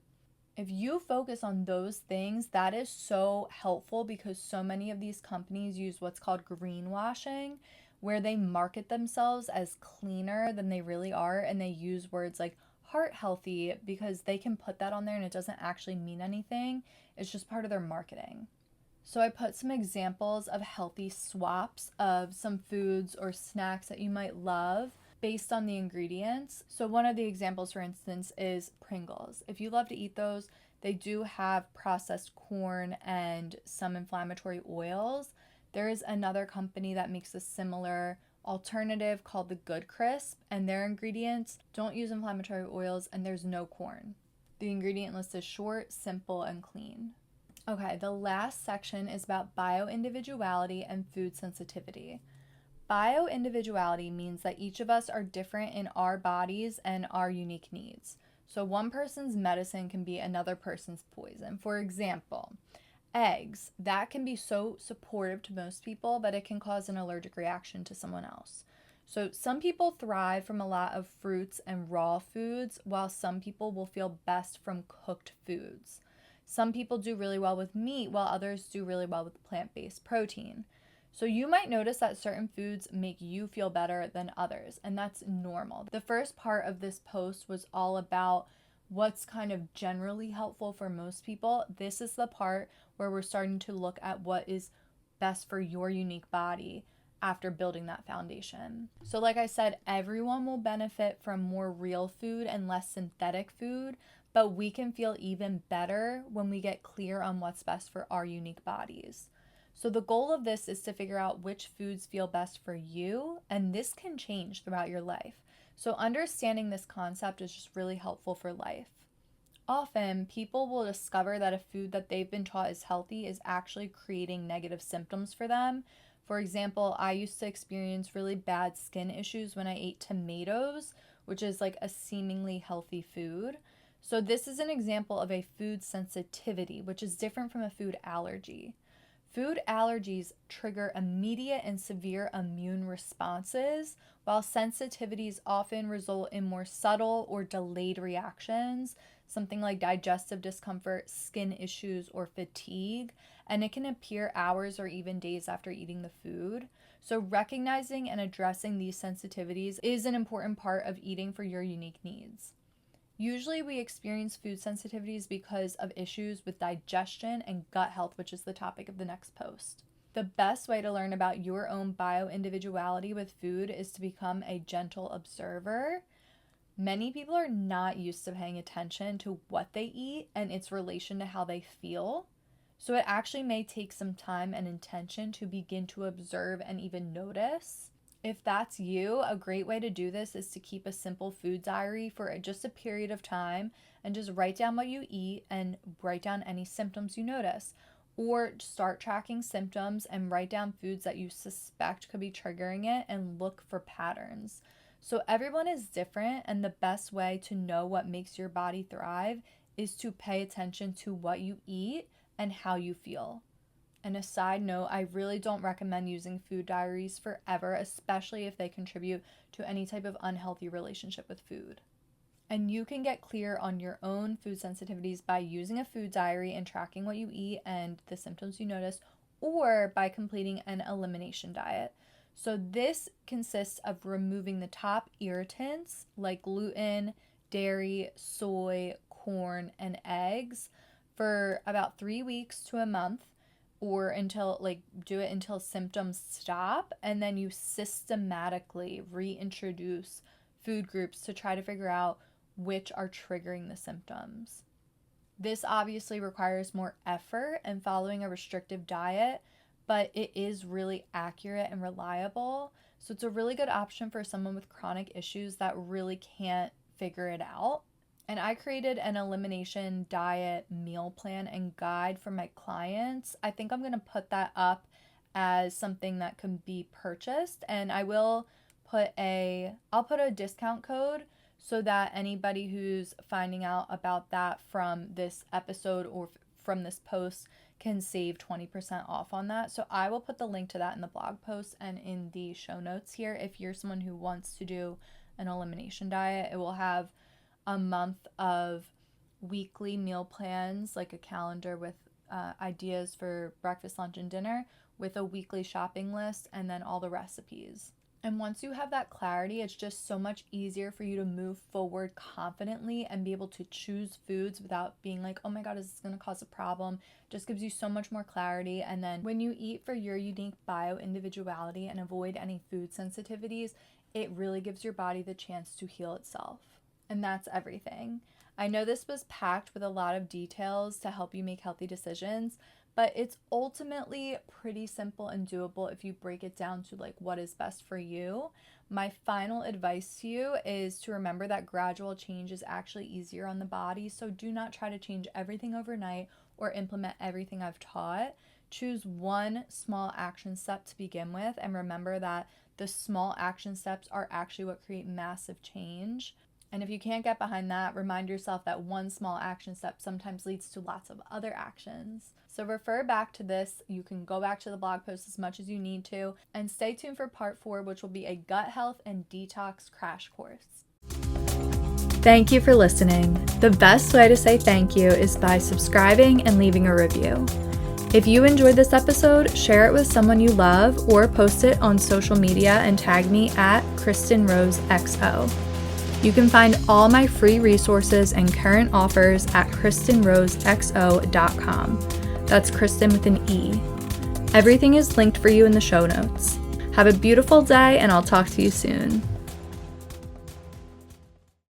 If you focus on those things, that is so helpful because so many of these companies use what's called greenwashing, where they market themselves as cleaner than they really are, and they use words like heart healthy because they can put that on there and it doesn't actually mean anything. It's just part of their marketing. So I put some examples of healthy swaps of some foods or snacks that you might love based on the ingredients. So one of the examples, for instance, is Pringles. If you love to eat those, they do have processed corn and some inflammatory oils. There is another company that makes a similar alternative called the Good Crisp, and their ingredients don't use inflammatory oils and there's no corn. The ingredient list is short, simple, and clean. Okay, the last section is about bioindividuality and food sensitivity. Bioindividuality means that each of us are different in our bodies and our unique needs. So one person's medicine can be another person's poison. For example, eggs, that can be so supportive to most people, but it can cause an allergic reaction to someone else. So some people thrive from a lot of fruits and raw foods, while some people will feel best from cooked foods. Some people do really well with meat, while others do really well with plant-based protein. So you might notice that certain foods make you feel better than others, and that's normal. The first part of this post was all about what's kind of generally helpful for most people. This is the part where we're starting to look at what is best for your unique body after building that foundation. So like I said, everyone will benefit from more real food and less synthetic food, but we can feel even better when we get clear on what's best for our unique bodies. So the goal of this is to figure out which foods feel best for you, and this can change throughout your life. So understanding this concept is just really helpful for life. Often, people will discover that a food that they've been taught is healthy is actually creating negative symptoms for them. For example, I used to experience really bad skin issues when I ate tomatoes, which is like a seemingly healthy food. So this is an example of a food sensitivity, which is different from a food allergy. Food allergies trigger immediate and severe immune responses, while sensitivities often result in more subtle or delayed reactions, something like digestive discomfort, skin issues, or fatigue, and it can appear hours or even days after eating the food. So recognizing and addressing these sensitivities is an important part of eating for your unique needs. Usually we experience food sensitivities because of issues with digestion and gut health, which is the topic of the next post. The best way to learn about your own bioindividuality with food is to become a gentle observer. Many people are not used to paying attention to what they eat and its relation to how they feel. So it actually may take some time and intention to begin to observe and even notice. If that's you, a great way to do this is to keep a simple food diary for just a period of time and just write down what you eat and write down any symptoms you notice. Or start tracking symptoms and write down foods that you suspect could be triggering it and look for patterns. So everyone is different, and the best way to know what makes your body thrive is to pay attention to what you eat and how you feel. And a side note, I really don't recommend using food diaries forever, especially if they contribute to any type of unhealthy relationship with food. And you can get clear on your own food sensitivities by using a food diary and tracking what you eat and the symptoms you notice, or by completing an elimination diet. So this consists of removing the top irritants like gluten, dairy, soy, corn, and eggs for about 3 weeks to a month, or do it until symptoms stop, and then you systematically reintroduce food groups to try to figure out which are triggering the symptoms. This obviously requires more effort and following a restrictive diet, but it is really accurate and reliable. So it's a really good option for someone with chronic issues that really can't figure it out. And I created an elimination diet meal plan and guide for my clients. I think I'm going to put that up as something that can be purchased, and I'll put a discount code so that anybody who's finding out about that from this episode or from this post can save 20% off on that. So I will put the link to that in the blog post and in the show notes here. If you're someone who wants to do an elimination diet, it will have a month of weekly meal plans, like a calendar with ideas for breakfast, lunch, and dinner with a weekly shopping list and then all the recipes. And once you have that clarity, it's just so much easier for you to move forward confidently and be able to choose foods without being like, oh my God, is this going to cause a problem? Just gives you so much more clarity. And then when you eat for your unique bio-individuality and avoid any food sensitivities, it really gives your body the chance to heal itself. And that's everything. I know this was packed with a lot of details to help you make healthy decisions, but it's ultimately pretty simple and doable if you break it down to like what is best for you. My final advice to you is to remember that gradual change is actually easier on the body. So do not try to change everything overnight or implement everything I've taught. Choose one small action step to begin with, and remember that the small action steps are actually what create massive change. And if you can't get behind that, remind yourself that one small action step sometimes leads to lots of other actions. So refer back to this. You can go back to the blog post as much as you need to, and stay tuned for part 4, which will be a gut health and detox crash course. Thank you for listening. The best way to say thank you is by subscribing and leaving a review. If you enjoyed this episode, share it with someone you love or post it on social media and tag me at KristenRoseXO. You can find all my free resources and current offers at KristenRoseXO.com. That's Kristen with an E. Everything is linked for you in the show notes. Have a beautiful day, and I'll talk to you soon.